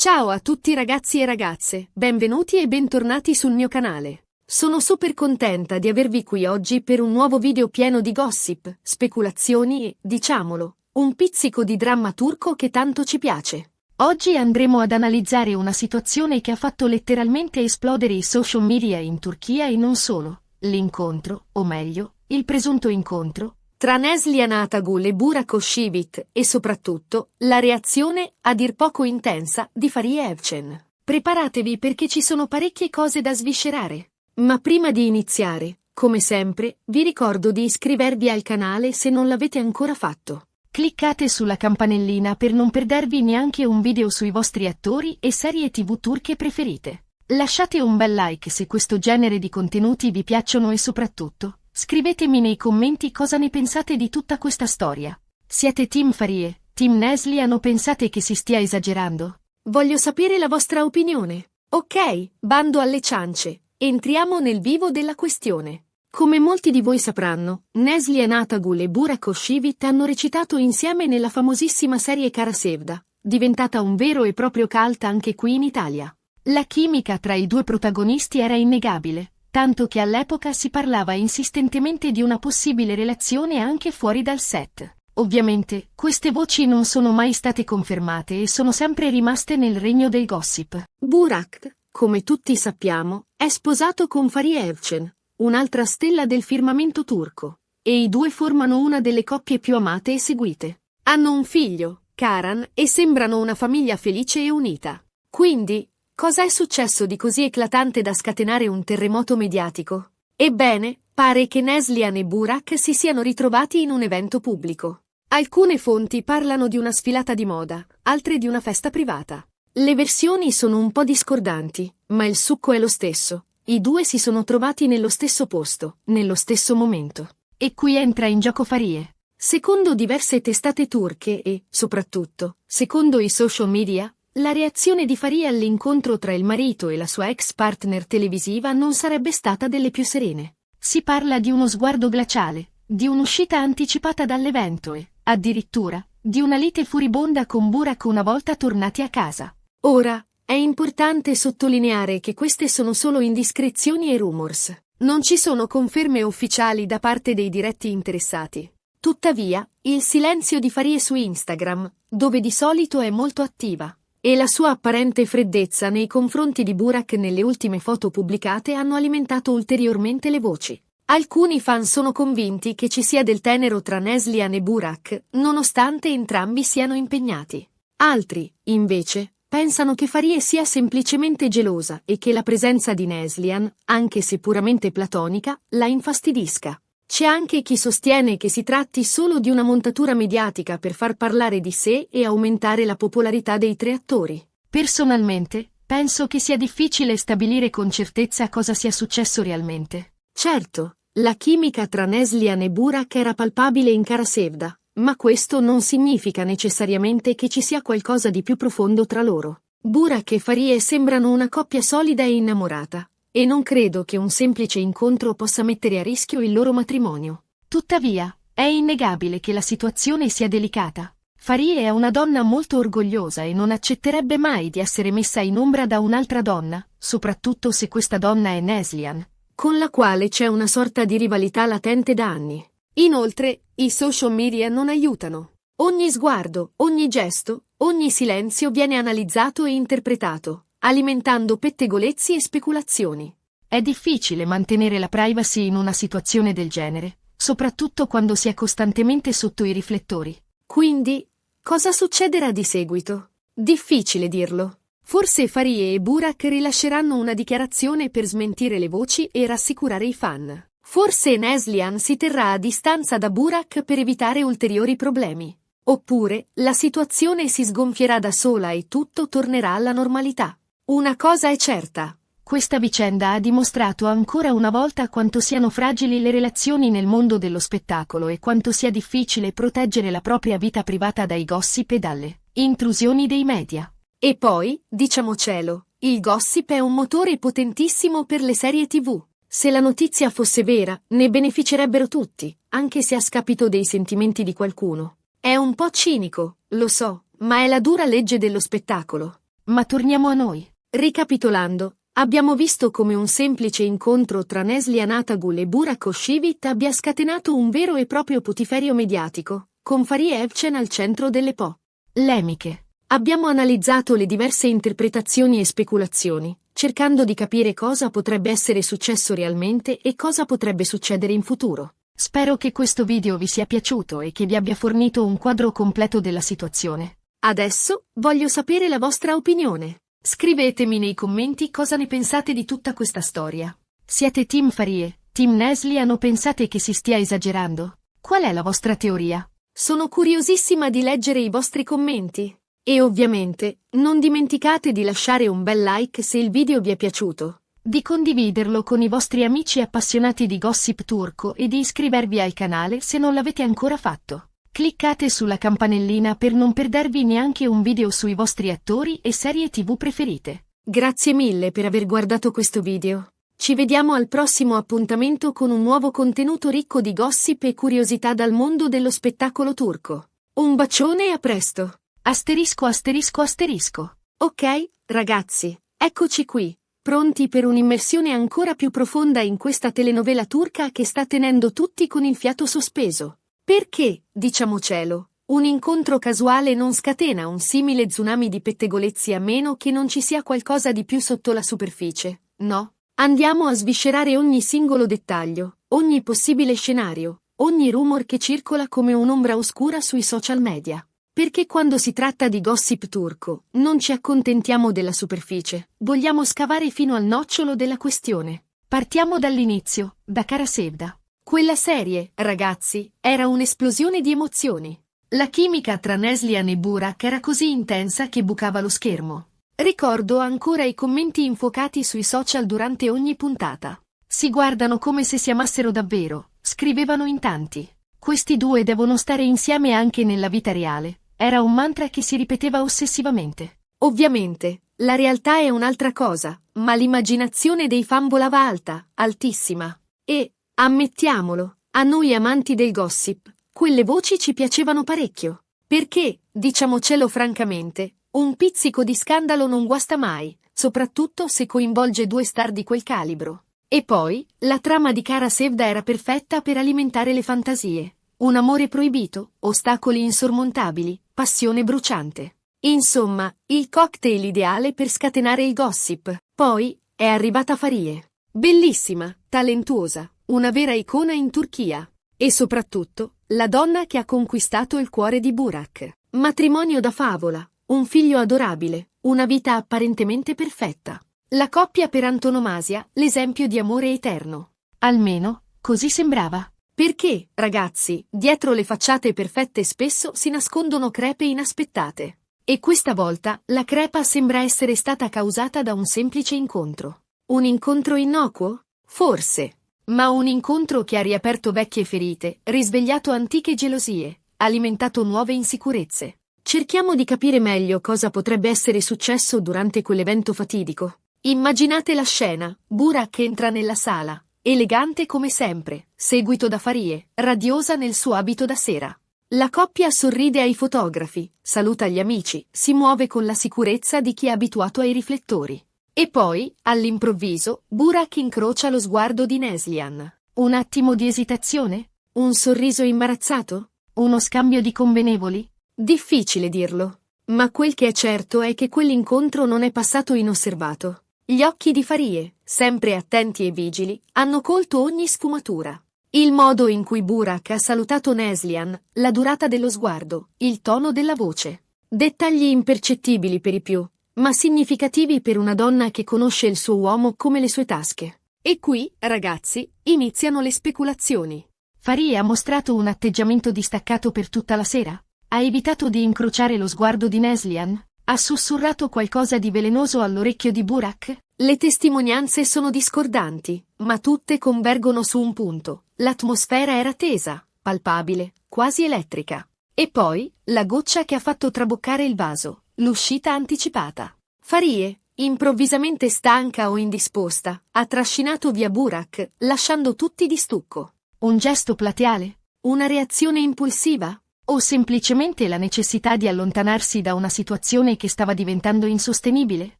Ciao a tutti ragazzi e ragazze, benvenuti e bentornati sul mio canale. Sono super contenta di avervi qui oggi per un nuovo video pieno di gossip, speculazioni e, diciamolo, un pizzico di dramma turco che tanto ci piace. Oggi andremo ad analizzare una situazione che ha fatto letteralmente esplodere i social media in Turchia e non solo. L'incontro, o meglio, il presunto incontro, tra Neslihan Atagul e Burak Özçivit e soprattutto la reazione, a dir poco intensa, di Fahriye Evcen. Preparatevi perché ci sono parecchie cose da sviscerare. Ma prima di iniziare, come sempre, vi ricordo di iscrivervi al canale se non l'avete ancora fatto. Cliccate sulla campanellina per non perdervi neanche un video sui vostri attori e serie TV turche preferite. Lasciate un bel like se questo genere di contenuti vi piacciono e soprattutto, scrivetemi nei commenti cosa ne pensate di tutta questa storia. Siete team Fahriye, team Neslihan o pensate che si stia esagerando? Voglio sapere la vostra opinione. Ok, bando alle ciance, entriamo nel vivo della questione. Come molti di voi sapranno, Neslihan Atagul e Burak Özçivit hanno recitato insieme nella famosissima serie Kara Sevda, diventata un vero e proprio cult anche qui in Italia. La chimica tra i due protagonisti era innegabile, tanto che all'epoca si parlava insistentemente di una possibile relazione anche fuori dal set. Ovviamente, queste voci non sono mai state confermate e sono sempre rimaste nel regno del gossip. Burak, come tutti sappiamo, è sposato con Fahriye Evcen, un'altra stella del firmamento turco, e i due formano una delle coppie più amate e seguite. Hanno un figlio, Karan, e sembrano una famiglia felice e unita. Quindi, cosa è successo di così eclatante da scatenare un terremoto mediatico? Ebbene, pare che Neslihan e Burak si siano ritrovati in un evento pubblico. Alcune fonti parlano di una sfilata di moda, altre di una festa privata. Le versioni sono un po' discordanti, ma il succo è lo stesso. I due si sono trovati nello stesso posto, nello stesso momento. E qui entra in gioco Fahriye. Secondo diverse testate turche e, soprattutto, secondo i social media, la reazione di Fahriye all'incontro tra il marito e la sua ex partner televisiva non sarebbe stata delle più serene. Si parla di uno sguardo glaciale, di un'uscita anticipata dall'evento e, addirittura, di una lite furibonda con Burak una volta tornati a casa. Ora, è importante sottolineare che queste sono solo indiscrezioni e rumors. Non ci sono conferme ufficiali da parte dei diretti interessati. Tuttavia, il silenzio di Fahriye su Instagram, dove di solito è molto attiva, e la sua apparente freddezza nei confronti di Burak nelle ultime foto pubblicate hanno alimentato ulteriormente le voci. Alcuni fan sono convinti che ci sia del tenero tra Neslihan e Burak, nonostante entrambi siano impegnati. Altri, invece, pensano che Fahriye sia semplicemente gelosa e che la presenza di Neslihan, anche se puramente platonica, la infastidisca. C'è anche chi sostiene che si tratti solo di una montatura mediatica per far parlare di sé e aumentare la popolarità dei tre attori. Personalmente, penso che sia difficile stabilire con certezza cosa sia successo realmente. Certo, la chimica tra Neslihan e Burak era palpabile in Kara Sevda, ma questo non significa necessariamente che ci sia qualcosa di più profondo tra loro. Burak e Fahriye sembrano una coppia solida e innamorata, e non credo che un semplice incontro possa mettere a rischio il loro matrimonio. Tuttavia, è innegabile che la situazione sia delicata. Fahriye è una donna molto orgogliosa e non accetterebbe mai di essere messa in ombra da un'altra donna, soprattutto se questa donna è Neslihan, con la quale c'è una sorta di rivalità latente da anni. Inoltre, i social media non aiutano. Ogni sguardo, ogni gesto, ogni silenzio viene analizzato e interpretato, alimentando pettegolezzi e speculazioni. È difficile mantenere la privacy in una situazione del genere, soprattutto quando si è costantemente sotto i riflettori. Quindi, cosa succederà di seguito? Difficile dirlo. Forse Fahriye e Burak rilasceranno una dichiarazione per smentire le voci e rassicurare i fan. Forse Neslihan si terrà a distanza da Burak per evitare ulteriori problemi. Oppure, la situazione si sgonfierà da sola e tutto tornerà alla normalità. Una cosa è certa. Questa vicenda ha dimostrato ancora una volta quanto siano fragili le relazioni nel mondo dello spettacolo e quanto sia difficile proteggere la propria vita privata dai gossip e dalle intrusioni dei media. E poi, diciamocelo, il gossip è un motore potentissimo per le serie TV. Se la notizia fosse vera, ne beneficerebbero tutti, anche se a scapito dei sentimenti di qualcuno. È un po' cinico, lo so, ma è la dura legge dello spettacolo. Ma torniamo a noi. Ricapitolando, abbiamo visto come un semplice incontro tra Neslihan Atagul e Burak Özçivit abbia scatenato un vero e proprio putiferio mediatico, con Fariye Evcen al centro delle polemiche. Abbiamo analizzato le diverse interpretazioni e speculazioni, cercando di capire cosa potrebbe essere successo realmente e cosa potrebbe succedere in futuro. Spero che questo video vi sia piaciuto e che vi abbia fornito un quadro completo della situazione. Adesso voglio sapere la vostra opinione. Scrivetemi nei commenti cosa ne pensate di tutta questa storia. Siete team Fariye, team Neslihan o pensate che si stia esagerando? Qual è la vostra teoria? Sono curiosissima di leggere i vostri commenti. E ovviamente, non dimenticate di lasciare un bel like se il video vi è piaciuto, di condividerlo con i vostri amici appassionati di gossip turco e di iscrivervi al canale se non l'avete ancora fatto. Cliccate sulla campanellina per non perdervi neanche un video sui vostri attori e serie TV preferite. Grazie mille per aver guardato questo video. Ci vediamo al prossimo appuntamento con un nuovo contenuto ricco di gossip e curiosità dal mondo dello spettacolo turco. Un bacione e a presto! Asterisco asterisco asterisco. Ok, ragazzi, eccoci qui, pronti per un'immersione ancora più profonda in questa telenovela turca che sta tenendo tutti con il fiato sospeso. Perché, diciamocelo, un incontro casuale non scatena un simile tsunami di pettegolezzi a meno che non ci sia qualcosa di più sotto la superficie, no? Andiamo a sviscerare ogni singolo dettaglio, ogni possibile scenario, ogni rumor che circola come un'ombra oscura sui social media. Perché quando si tratta di gossip turco, non ci accontentiamo della superficie, vogliamo scavare fino al nocciolo della questione. Partiamo dall'inizio, da Kara Sevda. Quella serie, ragazzi, era un'esplosione di emozioni. La chimica tra Neslihan e Burak era così intensa che bucava lo schermo. Ricordo ancora i commenti infuocati sui social durante ogni puntata. Si guardano come se si amassero davvero, scrivevano in tanti. Questi due devono stare insieme anche nella vita reale. Era un mantra che si ripeteva ossessivamente. Ovviamente, la realtà è un'altra cosa, ma l'immaginazione dei fan volava alta, altissima. E, ammettiamolo, a noi amanti del gossip, quelle voci ci piacevano parecchio. Perché, diciamocelo francamente, un pizzico di scandalo non guasta mai, soprattutto se coinvolge due star di quel calibro. E poi, la trama di Kara Sevda era perfetta per alimentare le fantasie. Un amore proibito, ostacoli insormontabili, passione bruciante. Insomma, il cocktail ideale per scatenare il gossip. Poi, è arrivata Fariye. Bellissima, talentuosa, una vera icona in Turchia. E soprattutto, la donna che ha conquistato il cuore di Burak. Matrimonio da favola, un figlio adorabile, una vita apparentemente perfetta. La coppia per antonomasia, l'esempio di amore eterno. Almeno, così sembrava. Perché, ragazzi, dietro le facciate perfette spesso si nascondono crepe inaspettate. E questa volta, la crepa sembra essere stata causata da un semplice incontro. Un incontro innocuo? Forse. Ma un incontro che ha riaperto vecchie ferite, risvegliato antiche gelosie, alimentato nuove insicurezze. Cerchiamo di capire meglio cosa potrebbe essere successo durante quell'evento fatidico. Immaginate la scena, Burak entra nella sala, elegante come sempre, seguito da Fariye, radiosa nel suo abito da sera. La coppia sorride ai fotografi, saluta gli amici, si muove con la sicurezza di chi è abituato ai riflettori. E poi, all'improvviso, Burak incrocia lo sguardo di Neslihan. Un attimo di esitazione? Un sorriso imbarazzato? Uno scambio di convenevoli? Difficile dirlo. Ma quel che è certo è che quell'incontro non è passato inosservato. Gli occhi di Fariye, sempre attenti e vigili, hanno colto ogni sfumatura. Il modo in cui Burak ha salutato Neslihan, la durata dello sguardo, il tono della voce. Dettagli impercettibili per i più, ma significativi per una donna che conosce il suo uomo come le sue tasche. E qui, ragazzi, iniziano le speculazioni. Fariye ha mostrato un atteggiamento distaccato per tutta la sera? Ha evitato di incrociare lo sguardo di Neslihan? Ha sussurrato qualcosa di velenoso all'orecchio di Burak? Le testimonianze sono discordanti, ma tutte convergono su un punto. L'atmosfera era tesa, palpabile, quasi elettrica. E poi, la goccia che ha fatto traboccare il vaso, l'uscita anticipata. Fariye, improvvisamente stanca o indisposta, ha trascinato via Burak, lasciando tutti di stucco. Un gesto plateale? Una reazione impulsiva? O semplicemente la necessità di allontanarsi da una situazione che stava diventando insostenibile?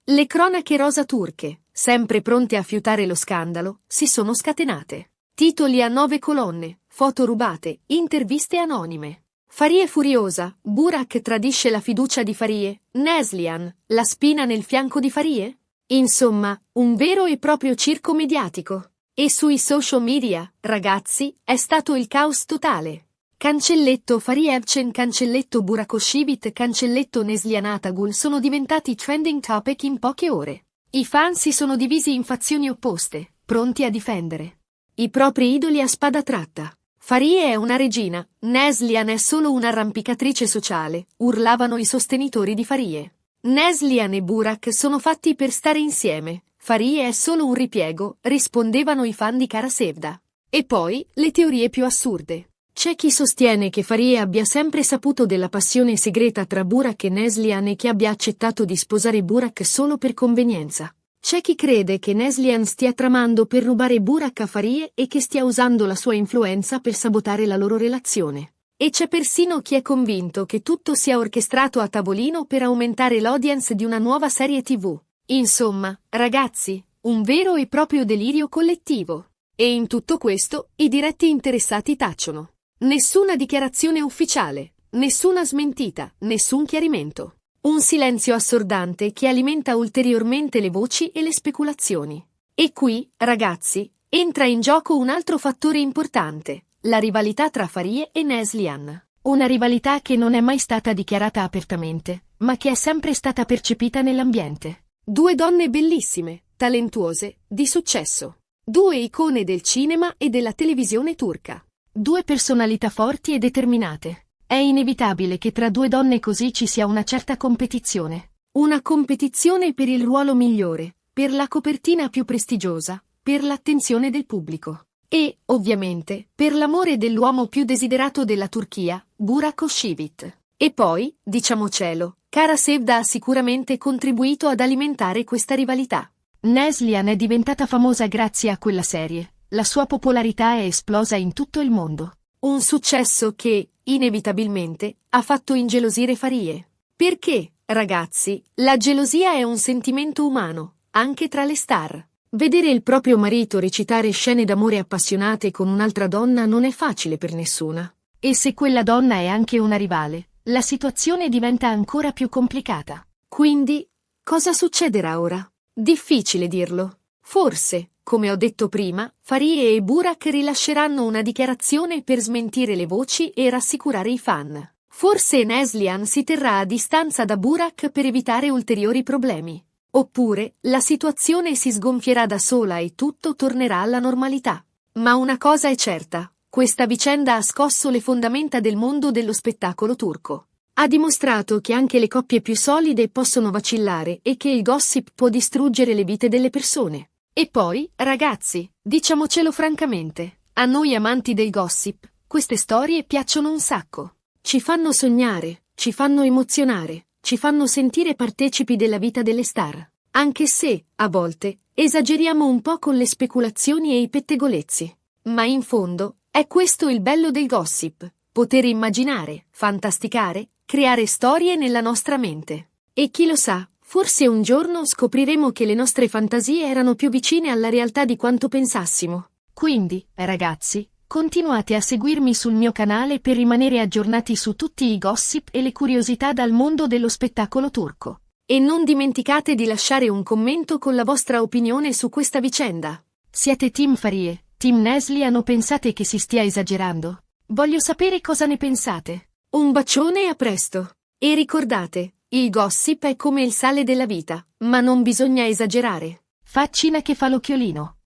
Le cronache rosa turche, sempre pronte a fiutare lo scandalo, si sono scatenate. Titoli a 9 colonne, foto rubate, interviste anonime. Farie furiosa, Burak tradisce la fiducia di Farie, Neslihan, la spina nel fianco di Farie? Insomma, un vero e proprio circo mediatico. E sui social media, ragazzi, è stato il caos totale. Cancelletto Farie Evcen, cancelletto Burakoshivit, cancelletto Neslihan Atagul sono diventati trending topic in poche ore. I fan si sono divisi in fazioni opposte, pronti a difendere i propri idoli a spada tratta. Farie è una regina, Neslihan è solo un'arrampicatrice sociale, urlavano i sostenitori di Farie. Neslihan e Burak sono fatti per stare insieme, Farie è solo un ripiego, rispondevano i fan di Kara Sevda. E poi, le teorie più assurde. C'è chi sostiene che Farie abbia sempre saputo della passione segreta tra Burak e Neslihan e che abbia accettato di sposare Burak solo per convenienza. C'è chi crede che Neslihan stia tramando per rubare Burak a Farie e che stia usando la sua influenza per sabotare la loro relazione. E c'è persino chi è convinto che tutto sia orchestrato a tavolino per aumentare l'audience di una nuova serie TV. Insomma, ragazzi, un vero e proprio delirio collettivo. E in tutto questo, i diretti interessati tacciono. Nessuna dichiarazione ufficiale, nessuna smentita, nessun chiarimento. Un silenzio assordante che alimenta ulteriormente le voci e le speculazioni. E qui, ragazzi, entra in gioco un altro fattore importante, la rivalità tra Farie e Neslihan. Una rivalità che non è mai stata dichiarata apertamente, ma che è sempre stata percepita nell'ambiente. Due donne bellissime, talentuose, di successo. Due icone del cinema e della televisione turca. Due personalità forti e determinate. È inevitabile che tra due donne così ci sia una certa competizione. Una competizione per il ruolo migliore, per la copertina più prestigiosa, per l'attenzione del pubblico. E, ovviamente, per l'amore dell'uomo più desiderato della Turchia, Burakoshivit. E poi, diciamocelo, Kara Sevda ha sicuramente contribuito ad alimentare questa rivalità. Neslihan è diventata famosa grazie a quella serie. La sua popolarità è esplosa in tutto il mondo. Un successo che, inevitabilmente, ha fatto ingelosire Farie. Perché, ragazzi, la gelosia è un sentimento umano, anche tra le star. Vedere il proprio marito recitare scene d'amore appassionate con un'altra donna non è facile per nessuna. E se quella donna è anche una rivale, la situazione diventa ancora più complicata. Quindi, cosa succederà ora? Difficile dirlo. Forse, come ho detto prima, Farie e Burak rilasceranno una dichiarazione per smentire le voci e rassicurare i fan. Forse Neslihan si terrà a distanza da Burak per evitare ulteriori problemi. Oppure, la situazione si sgonfierà da sola e tutto tornerà alla normalità. Ma una cosa è certa, questa vicenda ha scosso le fondamenta del mondo dello spettacolo turco. Ha dimostrato che anche le coppie più solide possono vacillare e che il gossip può distruggere le vite delle persone. E poi, ragazzi, diciamocelo francamente, a noi amanti del gossip, queste storie piacciono un sacco. Ci fanno sognare, ci fanno emozionare, ci fanno sentire partecipi della vita delle star. Anche se, a volte, esageriamo un po' con le speculazioni e i pettegolezzi. Ma in fondo, è questo il bello del gossip, poter immaginare, fantasticare, creare storie nella nostra mente. E chi lo sa, forse un giorno scopriremo che le nostre fantasie erano più vicine alla realtà di quanto pensassimo. Quindi, ragazzi, continuate a seguirmi sul mio canale per rimanere aggiornati su tutti i gossip e le curiosità dal mondo dello spettacolo turco. E non dimenticate di lasciare un commento con la vostra opinione su questa vicenda. Siete team Farie, team Neslihan o pensate che si stia esagerando? Voglio sapere cosa ne pensate. Un bacione e a presto. E ricordate, il gossip è come il sale della vita, ma non bisogna esagerare. Faccina che fa l'occhiolino.